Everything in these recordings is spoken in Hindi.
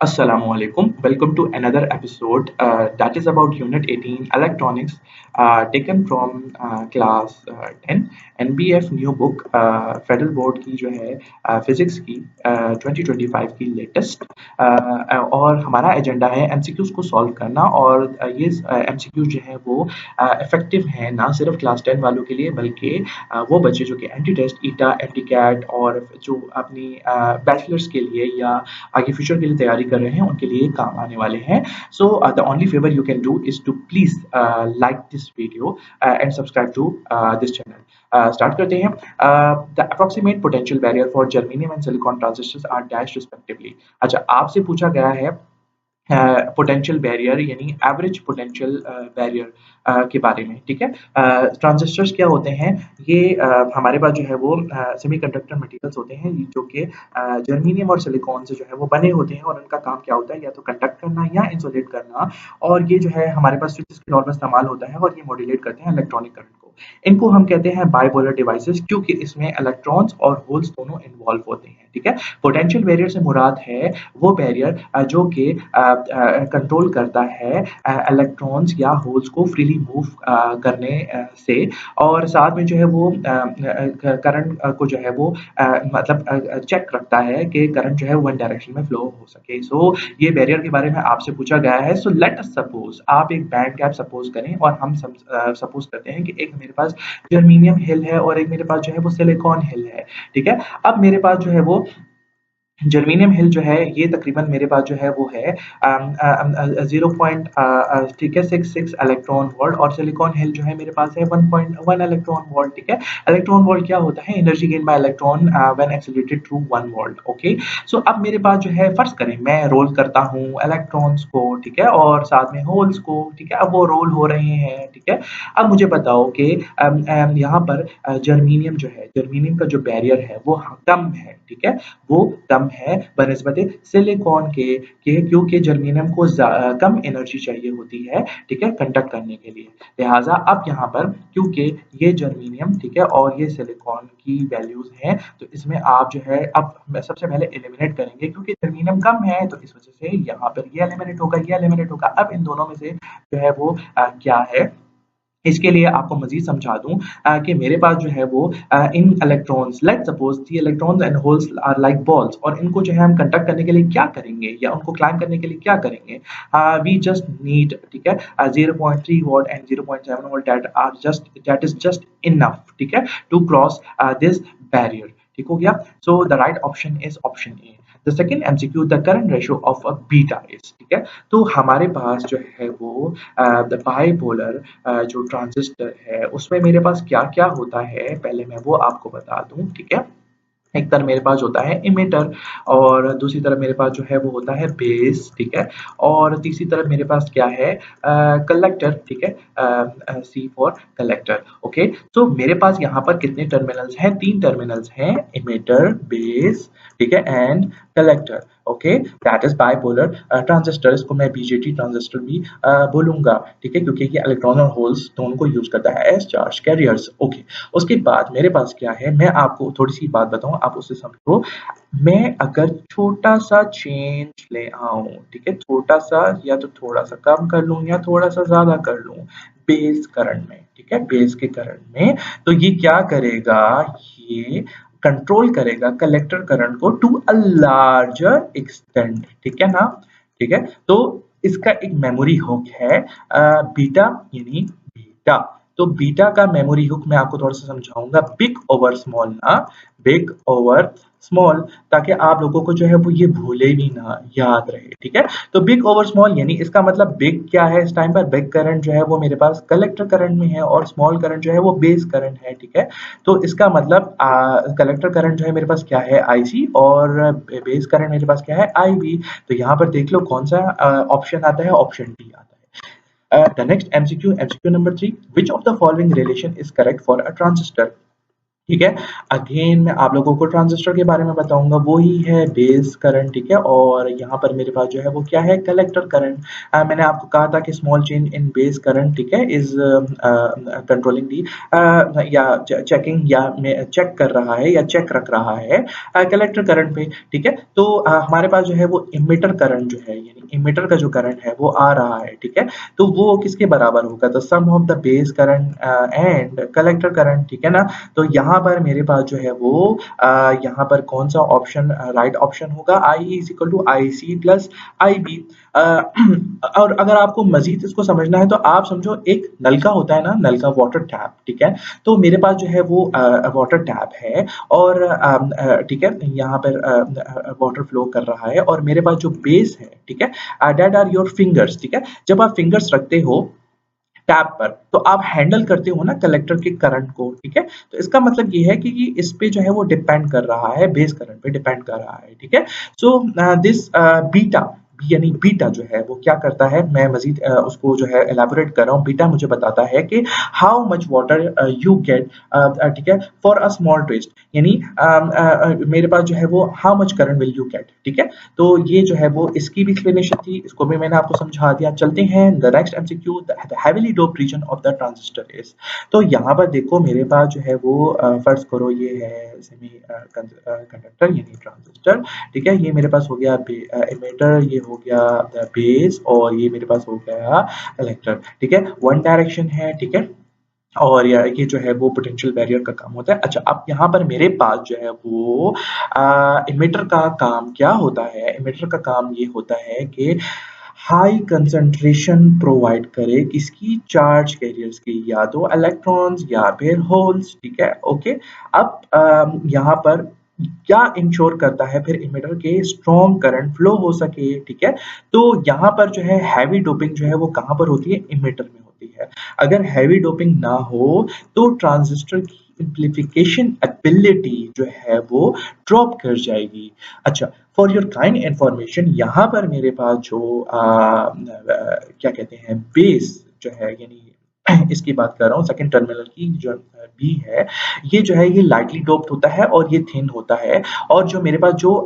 Assalamualaikum. Welcome to another episode that is about Unit 18 Electronics, taken from class 10 NBF new book federal board की जो है फिजिक्स की 2025 की लेटेस्ट और हमारा एजेंडा है एमसीक्यूज को सॉल्व करना और ये एमसीक्यूज जो है वो इफेक्टिव हैं ना सिर्फ क्लास 10 वालों के लिए बल्कि वो बच्चे जो कि एंटी टेस्ट ईटा एंटी कैट और जो अपनी बैचलर्स के लिए या आगे फ्यूचर के लिए तैयारी कर रहे हैं उनके लिए काम आने वाले हैं so the only favour you can do is to please like this video and subscribe to this channel start करते हैं the approximate potential barrier for germanium and silicon transistors are dash respectively. अच्छा, आपसे पूछा गया है पोटेंशियल बैरियर यानी एवरेज पोटेंशियल बैरियर के बारे में। ठीक है, ट्रांजिस्टर्स क्या होते हैं? ये हमारे पास जो है वो सेमीकंडक्टर मटेरियल्स होते हैं जो कि जर्मेनियम और सिलिकॉन से जो है वो बने होते हैं और उनका काम क्या होता है या तो कंडक्ट करना या इंसुलेट करना। और ये जो है हमारे पास स्विचेस के तौर पर इस्तेमाल होता है और ये मॉड्यूलेट करते हैं इलेक्ट्रॉनिक करंट को। इनको हम कहते हैं बाइपोलर डिवाइसेस क्योंकि इसमें इलेक्ट्रॉन्स और होल्स दोनों इन्वॉल्व होते हैं। ठीक है, पोटेंशियल बैरियर से मुराद है वो बैरियर जो कि कंट्रोल करता है इलेक्ट्रॉन्स या होल्स को फ्रीली मूव करने से और साथ में जो है वो करंट को जो है वो मतलब चेक रखता है कि करंट जो है वन डायरेक्शन में फ्लो हो सके। सो ये बैरियर के बारे में आपसे पूछा गया है। सो लेट अस सपोज आप एक बैंड गैप सपोज करें और हम सपोज करते हैं कि एक मेरे पास जर्मेनियम हिल है और एक मेरे पास जो है वो सिलिकॉन हिल है। ठीक है, अब मेरे पास जो है वो जर्मेनियम हिल जो है ये तकरीबन मेरे पास जो है वो है 0. ठीक है 66 इलेक्ट्रॉन वोल्ट और सिलिकॉन हिल जो है मेरे पास है 1.1 इलेक्ट्रॉन वोल्ट। ठीक है, इलेक्ट्रॉन वोल्ट क्या होता है? Energy gain by electron when accelerated through 1 volt. Okay, so अब मेरे पास जो है फर्ज करें मैं रोल करता हूँ इलेक्ट्रॉन्स को, ठीक है, और साथ में होल्स को। ठीक है, अब वो रोल हो रहे हैं। ठीक है, अब मुझे बताओ कि यहाँ पर जर्मेनियम जो है जर्मेनियम का जो बैरियर है वो कम है। ठीक है, वो कम है बनस्बत सिलिकॉन के क्योंकि जर्मेनियम को कम एनर्जी चाहिए होती है। ठीक है, कंडक्ट करने के लिए। लिहाजा अब यहाँ पर क्योंकि ये जर्मेनियम ठीक है और ये सिलिकॉन की वैल्यूज हैं तो इसमें आप जो है अब सबसे पहले एलिमिनेट करेंगे क्योंकि जर्मेनियम कम है तो इस वजह से यहाँ पर ये एलिमिनेट होगा ये एलिमिनेट होगा। अब इन दोनों में से जो है वो क्या है इसके लिए आपको मजीद समझा दूं कि मेरे पास जो है वो इन electrons let suppose the electrons and holes are like balls और इनको जो है हम कंडक्ट करने के लिए क्या करेंगे या उनको क्लाइंब करने के लिए क्या करेंगे? वी जस्ट नीड ठीक है 0.3 volt and 0.7 volt that is just enough. ठीक है, टू क्रॉस दिस बैरियर। ठीक हो गया? So the right option is option A. The second MCQ the current ratio of a beta is. ठीक है, तो हमारे पास जो है वो द बाइपोलर जो ट्रांजिस्टर है उसमें मेरे पास क्या क्या होता है पहले मैं वो आपको बता दूं। ठीक है, एक तरफ मेरे पास होता है इमिटर और दूसरी तरफ मेरे पास जो है वो होता है बेस। ठीक है, और तीसरी तरफ मेरे पास क्या है? कलेक्टर। ठीक है, सी फॉर कलेक्टर। ओके, तो मेरे पास यहाँ पर कितने टर्मिनल्स हैं? 3 टर्मिनल्स हैं, इमिटर, बेस, ठीक है, and collector. Okay, that is bipolar transistor. इसको मैं बीजेटी ट्रांजिस्टर भी बोलूंगा। ठीक है, क्योंकि ये इलेक्ट्रॉन और होल्स दोनों को यूज करता है एज चार्ज कैरियर्स। ओके, उसके बाद मेरे पास क्या है मैं आपको थोड़ी सी बात बताऊं आप उससे समझो। मैं अगर छोटा सा चेंज ले आऊं, ठीक है, छोटा सा या तो थोड़ा सा कम कर लूं या थोड़ा सा ज्यादा कर लूं बेस करंट में, ठीक है, बेस के करंट में, तो ये क्या करेगा? ये कंट्रोल करेगा कलेक्टर करंट को टू अ लार्जर एक्सटेंट। ठीक है ना? ठीक है, तो इसका एक मेमोरी हुक है बीटा यानी बीटा। तो बीटा का मेमोरी हुक मैं आपको थोड़ा सा समझाऊंगा, बिग ओवर स्मॉल ना, बिग ओवर स्मॉल, ताकि आप लोगों को जो है वो ये भूले भी ना, याद रहे। ठीक है, तो बिग ओवर स्मॉल यानी इसका मतलब बिग क्या है इस टाइम पर? बिग करंट जो है वो मेरे पास कलेक्टर करंट में है और स्मॉल करंट जो है वो बेस करंट है। ठीक है, तो इसका मतलब कलेक्टर करंट जो है मेरे पास क्या है? आईसी और बेस करंट मेरे पास क्या है? आईबी। तो यहाँ पर देख लो कौन सा ऑप्शन आता है? ऑप्शन डी आता है। The next MCQ, MCQ number 3. Which of the following relation is correct for a transistor? ठीक है। अगेन मैं आप लोगों को ट्रांजिस्टर के बारे में बताऊंगा, वो ही है बेस करंट, ठीक है। और यहाँ पर मेरे पास जो है वो क्या है, कलेक्टर करंट। मैंने आपको कहा था कि small change in base current, ठीक है, इज कंट्रोलिंग दी या चेकिंग या चेक कर रहा है या चेक रख रहा है कलेक्टर करंट पे, ठीक है। तो हमारे पास जो है वो इमिटर करंट जो है, यानी इमिटर का जो करंट है वो आ रहा है, ठीक है। तो वो किसके बराबर होगा, तो sum of the base current and collector current, ठीक है ना। तो यहाँ पर मेरे पास जो है वो यहाँ पर कौन सा ऑप्शन राइट ऑप्शन होगा, I is equal to I C plus I B. और अगर आपको मजीद इसको समझना है तो आप समझो एक नलका होता है ना, नलका वाटर टैप, ठीक है। तो मेरे पास जो है वो वाटर टैप है और ठीक है, यहाँ पर वाटर फ्लो कर रहा है और मेरे पास जो बेस है, ठीक है, दैट आर योर फिंगर्स, ठीक है। जब आप फिंगर्स रखते हो टैप पर तो आप हैंडल करते हो ना कलेक्टर के करंट को, ठीक है। तो इसका मतलब ये है कि इस पे जो है वो डिपेंड कर रहा है, बेस करंट पे डिपेंड कर रहा है, ठीक है। सो दिस बीटा, यानी बीटा जो है वो क्या करता है, मैं मजीद उसको जो है एलैबोरेट कर रहा हूँ। बीटा मुझे बताता है कि how much water you get, ठीक है, फॉर अ स्मॉल ट्विस्ट, यानी मेरे पास जो है वो how much current will you get, ठीक है। तो ये जो है वो इसकी भी एक्सप्लेनेशन थी, इसको भी मैंने आपको समझा दिया। चलते हैं the next MCQ, the heavily doped region of the transistor is. तो यहाँ पर देखो मेरे पास जो है वो फर्ज करो ये है सेमी कंडक्टर यानी ट्रांजिस्टर, ठीक है। ये मेरे पास हो गया इमिटर, ये हो गया बेस और ये मेरे पास हो गया कलेक्टर, ठीक है। वन डायरेक्शन है, ठीक है। और ये जो है वो पोटेंशियल बैरियर का काम होता है। अच्छा, अब यहाँ पर मेरे पास जो है वो इमिटर का काम क्या होता है, इमिटर का काम ये होता है कि हाई कंसंट्रेशन प्रोवाइड करे किसकी, चार्ज कैरियर्स की, या तो इलेक्ट्रॉन्स या फिर होल्स, ठीक है। ओके, अब यहाँ पर क्या इंश्योर करता है फिर इमिटर के स्ट्रॉन्ग करंट फ्लो हो सके, ठीक है। तो यहाँ पर जो है हैवी डोपिंग जो है वो कहाँ पर होती है, इमिटर में होती है। अगर हैवी डोपिंग ना हो तो ट्रांजिस्टर की एम्प्लीफिकेशन एबिलिटी जो है वो ड्रॉप कर जाएगी। अच्छा, फॉर योर काइंड इंफॉर्मेशन, यहाँ पर मेरे पास जो क्या कहते हैं बेस जो है, यानी इसकी बात कर रहा हूँ सेकंड टर्मिनल की, जो बी है, ये जो है ये लाइटली डोप्ड होता है और ये थिन होता है। और जो मेरे पास जो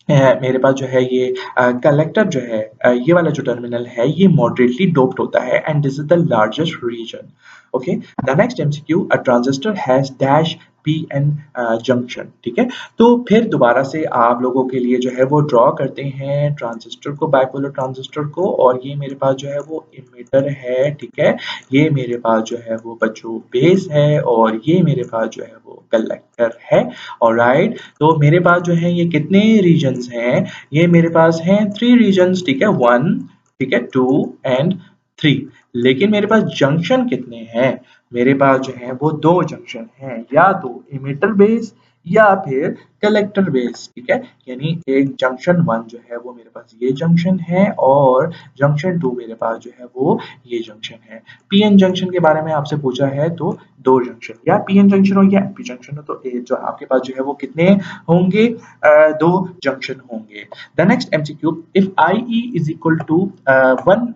मेरे पास जो है ये कलेक्टर जो है, ये वाला जो टर्मिनल है ये मॉडरेटली डोप्ड होता है and this is the largest region. Okay, the next MCQ, a transistor has dash P N junction, ठीक है। तो फिर दोबारा से आप लोगों के लिए जो है वो ड्रॉ करते हैं ट्रांजिस्टर को, बाइपोलर ट्रांजिस्टर को। और ये मेरे पास जो है वो इमिटर है, ठीक है। ये मेरे पास जो है वो बच्चों बेस है और ये मेरे पास जो है वो कलेक्टर है। ऑलराइट, तो मेरे पास जो है ये कितने रीजन्स हैं, ये मेरे पास हैं थ्री रीजन्स, ठीक है, वन, ठीक है, टू एंड थ्री। लेकिन मेरे पास जंक्शन कितने हैं, मेरे पास जो है वो दो जंक्शन हैं, या तो इमिटर बेस या फिर कलेक्टर बेस, ठीक है। यानी एक जंक्शन वन जो है वो मेरे पास ये जंक्शन है और जंक्शन टू मेरे पास जो है वो ये जंक्शन है। पीएन जंक्शन के बारे में आपसे पूछा है तो दो जंक्शन, या पीएन जंक्शन हो या एनपी जंक्शन हो, तो जो आपके पास जो है वो कितने होंगे, दो जंक्शन होंगे। The next MCQ, if IE is equal to 1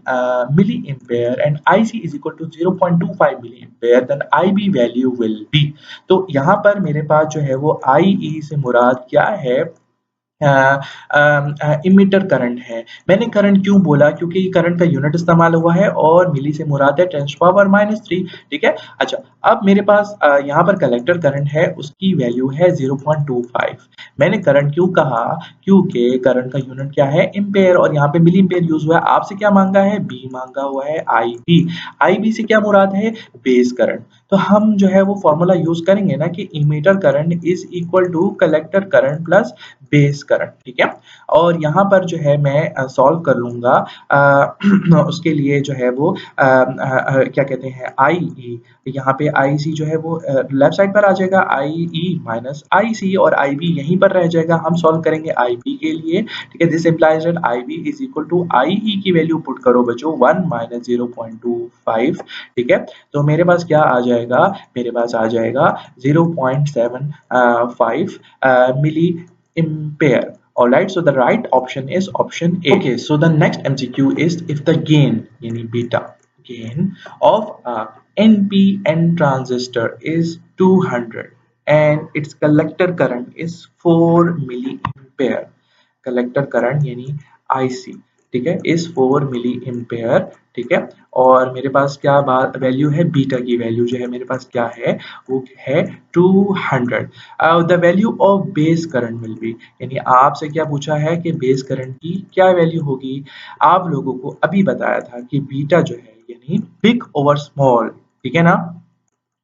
milliampere and IC is equal to 0.25 milliampere, then IB value will be। तो यहाँ पर मेरे पास जो है वो IE से मुराद क्या है, इमिटर करंट है। मैंने करंट क्यों बोला, क्योंकि करंट का यूनिट इस्तेमाल हुआ है और मिली से मुराद है 10⁻³ ठीक है। अच्छा, अब मेरे पास यहाँ पर कलेक्टर करंट है, उसकी वैल्यू है 0.25। मैंने करंट क्यों कहा, क्योंकि करंट का यूनिट क्या है, एम्पेयर, और यहाँ पे मिली एम्पेयर यूज हुआ है। आपसे क्या मांगा है, बी मांगा हुआ है, आई बी से क्या मुराद है, बेस करंट। तो हम जो है वो फॉर्मूला यूज करेंगे ना कि emitter current is equal to collector current plus base current, ठीक है। और यहाँ पर जो है मैं सॉल्व कर लूंगा, उसके लिए जो है वो क्या कहते हैं, आई ई, यहाँ पे आई सी जो है वो लेफ्ट साइड पर आ जाएगा, आई ई माइनस आई सी, और आई बी यहीं पर रह जाएगा। हम सॉल्व करेंगे आई बी के लिए, ठीक है। This implies that I B is equal to I E की वैल्यू पुट करो बच्चों, 1 माइनस 0.25, ठीक है। तो मेरे पास क्या आ जाएगा, मेरे पास आ जाएगा 0.75 मिली ampere. All right, so the right option is option A. Okay, so the next MCQ is if the gain यानी beta, gain of a NPN transistor is 200 and its collector current is 4 milliampere. Collector current यानी आईसी, ठीक है, इस 4 मिली एम्पेयर, ठीक है। और मेरे पास क्या बात वैल्यू है, बीटा की वैल्यू जो है मेरे पास क्या है, वो है 200। The value of base current will be, यानी आपसे क्या पूछा है कि बेस करंट की क्या वैल्यू होगी। आप लोगों को अभी बताया था कि बीटा जो है यानी बिग ओवर स्मॉल, ठीक है ना।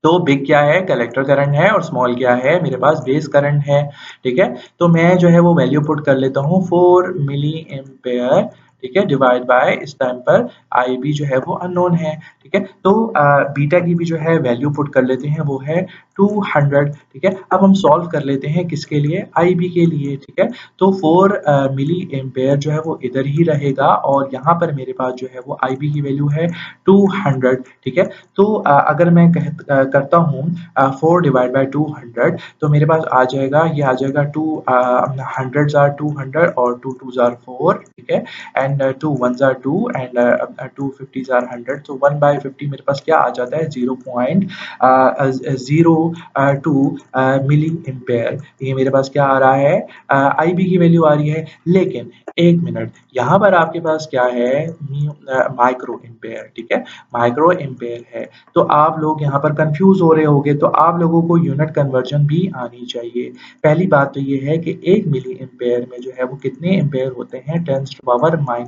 तो बिग क्या है, कलेक्टर करंट है, और स्मॉल क्या है, मेरे पास बेस करंट है, ठीक है। तो मैं जो है वो वैल्यू पुट कर लेता हूँ 4 मिली एम्पेयर, ठीक है, डिवाइड बाय इस टाइम पर आई बी जो है वो अननोन है, ठीक है। तो बीटा की भी जो है वैल्यू पुट कर लेते हैं, वो है 200, ठीक है। अब हम सॉल्व कर लेते हैं किसके लिए, आई बी के लिए, ठीक है। तो 4 मिली एम्पेयर जो है वो इधर ही रहेगा, और यहाँ पर मेरे पास जो है वो आई बी की वैल्यू है 200, ठीक है। तो अगर मैं करता हूँ 4 डिवाइड बाय 200, तो मेरे पास आ जाएगा, ये आ जाएगा 2 हंड्रेड्स आर 200 और 2 टूज आर 4, ठीक है, and 2 ones are 2 and 2 fifties are 100। तो 1 बाय 50 मेरे पास क्या आ जाता है, 0.02 मिली एम्पेयर। ये मेरे पास क्या आ रहा है, आई बी की वैल्यू आ रही है। लेकिन एक मिनट, यहाँ पर आपके पास क्या है, माइक्रो एम्पेयर, ठीक है, माइक्रो एम्पेयर है। तो आप लोग यहाँ पर कंफ्यूज हो रहे होंगे, तो आप लोगों को यूनिट कन्वर्जन भी आनी चाहिए। पहली बात तो ये है कि 1 मिली एम्पेयर में जो है वो कितने एम्पेयर होते हैं, 10⁻³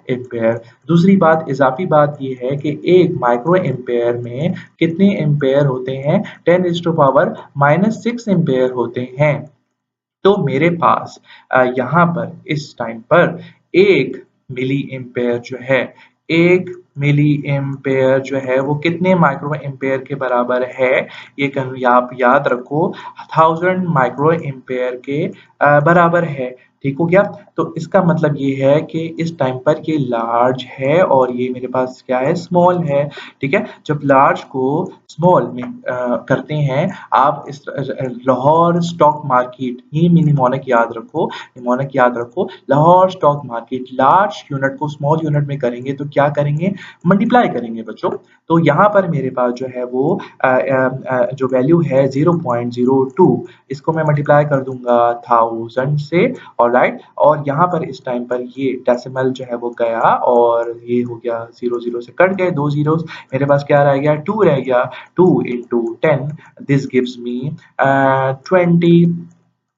एम्पेयर। दूसरी बात, इजाफी बात ये है कि एक माइक्रो एम्पेयर में कितने एम्पेयर होते हैं, 10⁻⁻6 एम्पेयर होते हैं। तो मेरे पास यहाँ पर इस टाइम पर 1 मिली एम्पेयर जो है, 1 मिली एम्पेयर जो है वो कितने माइक्रो एम्पेयर के बराबर है, ये आप याद रखो, 1000 माइक्रो एम्पेयर के बराबर है। ठीक हो गया। तो इसका मतलब ये है कि इस टाइम पर ये लार्ज है और ये मेरे पास क्या है, स्मॉल है, ठीक है। जब लार्ज को स्मॉल में करते हैं आप, इस लाहौर स्टॉक मार्केट, ये निमोनिक याद रखो, निमोनिक याद रखो, Lahore stock market large unit को स्मॉल यूनिट में करेंगे तो क्या करेंगे, मल्टीप्लाई करेंगे बच्चों। तो यहाँ पर मेरे पास जो है वो जो वैल्यू है 0.02, इसको मैं मल्टीप्लाई कर दूंगा 1000 से, और राइट, और यहाँ पर इस टाइम पर ये डेसिमल जो है वो गया और ये हो गया 0 से कट गए 2 जीरोस, मेरे पास क्या रह गया, 2 रह गया। 2 into 10, this gives me 20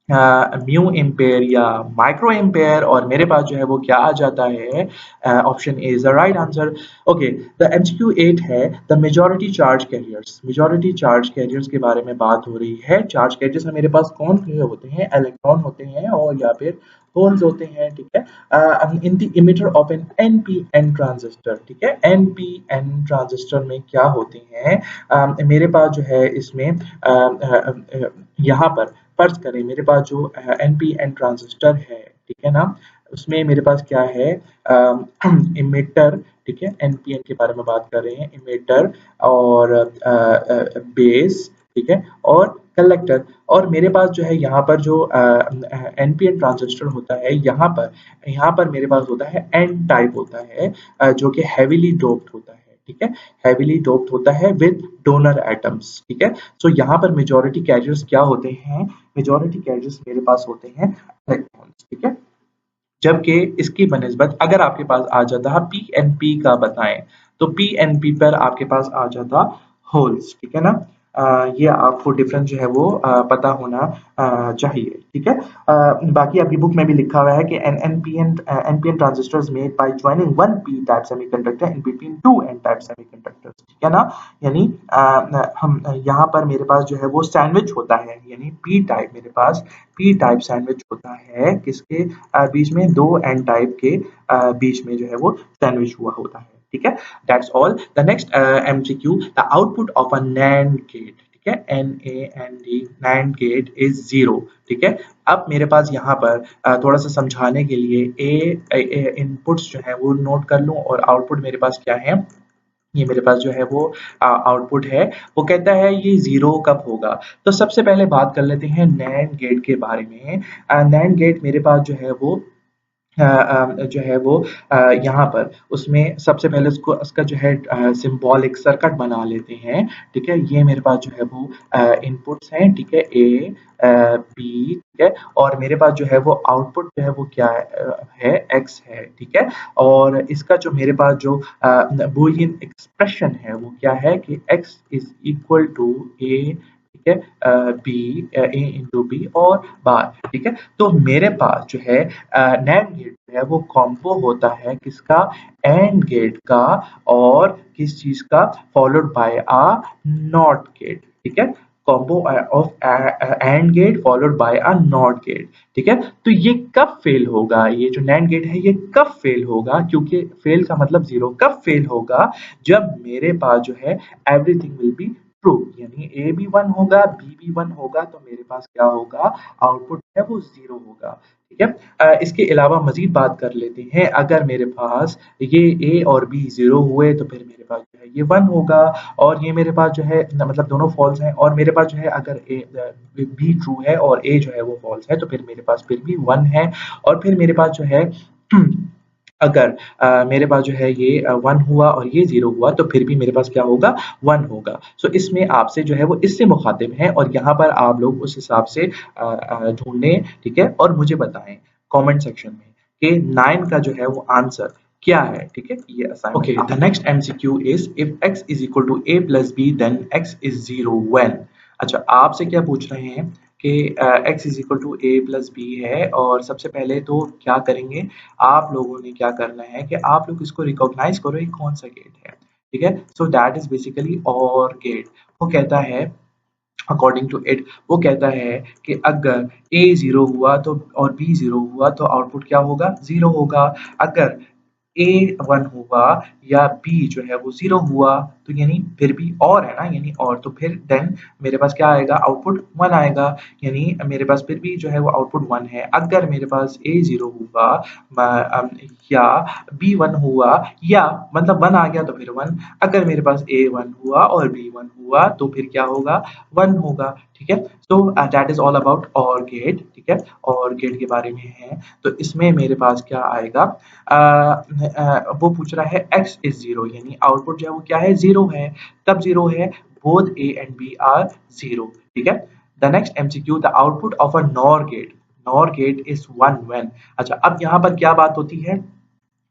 mu ampere या माइक्रो एम्पेयर, और मेरे पास जो है वो क्या आ जाता है, option A is the right answer. Okay, the MCQ 8 है the majority charge carriers. Majority charge carriers के बारे में बात हो रही है। चार्ज कैरियर्स में मेरे पास कौन से होते हैं, इलेक्ट्रॉन होते हैं और या फिर होल्स होते हैं, ठीक है। In the emitter of an NPN transistor, ठीक है, एनपीएन ट्रांजिस्टर में क्या होते हैं, मेरे पास जो है इसमें यहाँ पर फर्ज करें मेरे पास जो एनपीएन ट्रांजिस्टर है, ठीक है ना, उसमें मेरे पास क्या है, इमिटर, ठीक है, एनपीएन के बारे में बात कर रहे हैं, इमिटर और बेस, ठीक है, और कलेक्टर। और मेरे पास जो है यहाँ पर जो एनपीएन ट्रांजिस्टर होता है, यहाँ पर मेरे पास होता है एन टाइप होता है, जो कि हैवीली डोप्ड होता है, ठीक है, हैवीली डोप्ड होता है विद डोनर एटम्स, ठीक है। सो यहाँ पर मेजॉरिटी कैरियर्स क्या होते हैं, मेजॉरिटी कैरियर्स मेरे पास होते हैं इलेक्ट्रॉन्स, ठीक है। जबकि इसकी बनिस्बत अगर आपके पास आ जाता पीएनपी का बताएं, तो पीएनपी पर आपके पास आ जाता होल्स, ठीक है ना। ये आपको डिफरेंस जो है वो पता होना चाहिए, ठीक है। बाकी आपकी बुक में भी लिखा हुआ है कि an NPN transistors made by joining one P type semiconductor in between two N type semiconductors, ठीक है ना। यानी हम यहाँ पर मेरे पास जो है वो सैंडविच होता है, यानी पी टाइप, मेरे पास पी टाइप सैंडविच होता है किसके बीच में, दो एन टाइप के बीच में जो है वो सैंडविच हुआ होता है, ठीक है। That's all. The next MCQ, the output of a NAND gate, ठीक है, NAND नैंड गेट इज 0, ठीक है। अब मेरे पास यहाँ पर थोड़ा सा समझाने के लिए इनपुट्स जो है वो नोट कर लूं, और आउटपुट मेरे पास क्या है, ये मेरे पास जो है वो आउटपुट है, वो कहता है ये 0 कब होगा। तो सबसे पहले बात कर लेते हैं नैंड गेट के बारे में। नैंड गेट मेरे पास जो है वो जो है वो यहाँ पर उसमें सबसे पहले उसको उसका जो है सिंबॉलिक सर्किट बना लेते हैं। ठीक है, ये मेरे पास जो है वो इनपुट्स हैं। ठीक है, ए बी, ठीक है, और मेरे पास जो है वो आउटपुट जो है वो क्या है, एक्स है। ठीक है, और इसका जो मेरे पास जो बूलियन एक्सप्रेशन है वो क्या है कि एक्स इज इक्वल टू ए, ठीक है, बी, ए इंटू बी और बार। ठीक है, तो मेरे पास जो है नैंड गेट जो है वो कॉम्बो होता है किसका, एंड गेट का, और किस चीज का, followed by a NOT gate. ठीक है, combo of AND gate followed by a NOT gate. ठीक है, तो ये कब फेल होगा, ये जो नैंड गेट है ये कब फेल होगा, क्योंकि फेल का मतलब जीरो, कब फेल होगा, जब मेरे पास जो है एवरीथिंग विल बी ट्रू, यानी ए भी वन होगा, बी भी वन होगा, तो मेरे पास क्या होगा, आउटपुट है वो जीरो होगा। ठीक है, इसके अलावा मजीद बात कर लेते हैं, अगर मेरे पास ये ए और बी जीरो हुए तो फिर मेरे पास जो है ये वन होगा, और ये मेरे पास जो है मतलब दोनों फॉल्स हैं, और मेरे पास जो है अगर ए बी ट्रू है और ए जो है वो फॉल्स है तो फिर मेरे पास फिर भी वन है, और फिर मेरे पास जो है अगर मेरे पास जो है ये वन हुआ और ये जीरो हुआ तो फिर भी मेरे पास क्या होगा, वन होगा। सो इसमें आपसे जो है वो इससे मुखातिब है, और यहाँ पर आप लोग उस हिसाब से ढूंढें। ठीक है, और मुझे बताएं कमेंट सेक्शन में कि 9 का जो है वो आंसर क्या है। ठीक है, ये assignment. Okay, the next MCQ is if x is equal to a plus B then x is zero when. अच्छा, आपसे क्या पूछ रहे हैं कि x is equal to a plus B है, और सबसे पहले तो क्या करेंगे, आप लोगों ने क्या करना है कि आप लोग इसको रिकॉग्नाइज करो ये कौन सा गेट है। ठीक है, सो दैट इज बेसिकली और गेट। वो कहता है अकॉर्डिंग टू इट, वो कहता है कि अगर a जीरो हुआ तो और b जीरो हुआ तो आउटपुट क्या होगा, जीरो होगा। अगर ए वन हुआ या बी जो है वो जीरो हुआ तो यानी फिर भी और है ना, यानी और, तो फिर देन मेरे पास क्या आएगा, आउटपुट वन आएगा, यानी मेरे पास फिर भी जो है वो आउटपुट वन है। अगर मेरे पास ए जीरो हुआ या बी वन हुआ, या मतलब वन आ गया तो फिर वन, अगर मेरे पास ए वन हुआ और बी वन हुआ तो फिर क्या होगा, वन होगा। ठीक है, तो दैट इज ऑल अबाउट और गेट। ठीक है, और गेट के बारे में है, तो इसमें मेरे पास क्या आएगा, वो पूछ रहा है x इज जीरो, यानी आउटपुट जो है वो क्या है, जीरो है। कब जीरो है, both a and b are zero. ठीक है, the next MCQ, the output of a NOR gate, NOR gate is one when. अच्छा, अब यहाँ पर क्या बात होती है,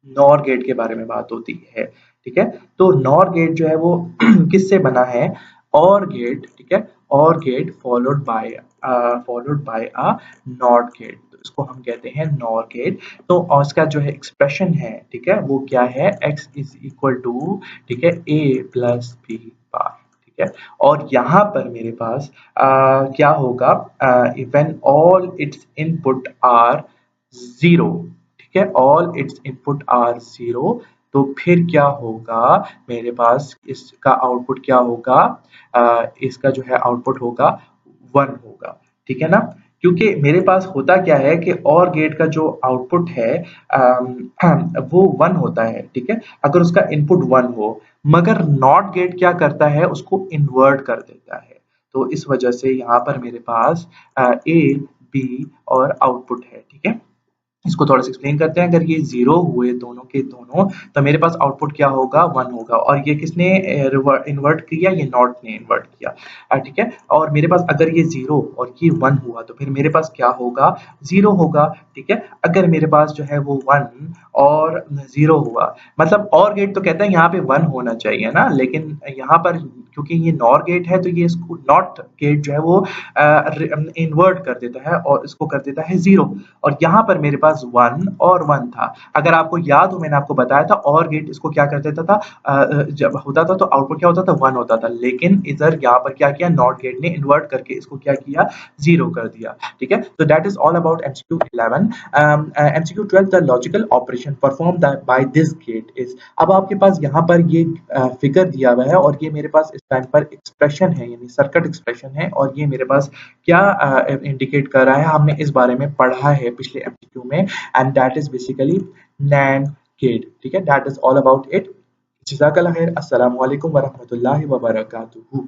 नॉर गेट के बारे में बात होती है। ठीक है, तो नॉर गेट जो है वो किससे बना है, और गेट। ठीक है, और gate followed by a NOT gate, तो इसको हम कहते हैं नॉर गेट। तो और इसका जो है एक्सप्रेशन है, ठीक है, वो क्या है, x इज इक्वल टू, ठीक है, a प्लस बी बार। ठीक है, और यहाँ पर मेरे पास क्या होगा, when all its input are zero. ठीक है, all its input are zero, तो फिर क्या होगा, मेरे पास इसका आउटपुट क्या होगा, इसका जो है आउटपुट होगा वन होगा। ठीक है ना, क्योंकि मेरे पास होता क्या है कि और गेट का जो आउटपुट है वो वन होता है। ठीक है, अगर उसका इनपुट वन हो, मगर नॉट गेट क्या करता है, उसको इन्वर्ट कर देता है। तो इस वजह से यहाँ पर मेरे पास ए बी और आउटपुट है। ठीक है, इसको थोड़ा सा एक्सप्लेन करते हैं, अगर ये जीरो हुए दोनों के दोनों तो मेरे पास आउटपुट क्या होगा, वन होगा, और ये किसने इन्वर्ट किया, ये नॉट ने इन्वर्ट किया। ठीक है, और मेरे पास अगर ये जीरो और ये वन हुआ तो फिर मेरे पास क्या होगा, जीरो होगा। ठीक है, अगर मेरे पास जो है वो वन और जीरो हुआ, मतलब और गेट तो कहता है यहाँ पे वन होना चाहिए ना, लेकिन यहाँ पर क्योंकि ये नॉर गेट है तो ये इसको नॉट गेट जो है वो इन्वर्ट कर देता है और इसको कर देता है जीरो, और यहाँ पर मेरे पास वन और वन था। अगर आपको याद हो, मैंने आपको बताया था और गेट इसको क्या कर देता था, जब होता था तो आउटपुट क्या होता था, वन होता था, लेकिन इधर यहाँ पर क्या किया, नॉट गेट ने इन्वर्ट करके इसको क्या किया, जीरो कर दिया। ठीक है, तो that is all about MCQ 11। MCQ 12, the logical operation perform by this gate is. अब आपके पास यहाँ पर ये फिगर दिया हुआ है, और ये मेरे पास इस टाइम पर एक्सप्रेशन है, यानी सर्किट एक्सप्रेशन है, और ये मेरे पास क्या इंडिकेट कर रहा है, हमने इस बारे में पढ़ा है पिछले एमसीक्यू में, and that is basically NAND gate. ठीक है, that is all about it. जज़ाकल्लाह खैर। अस्सलाम वालेकुम वरहमतुल्लाहि वबरकातुहू।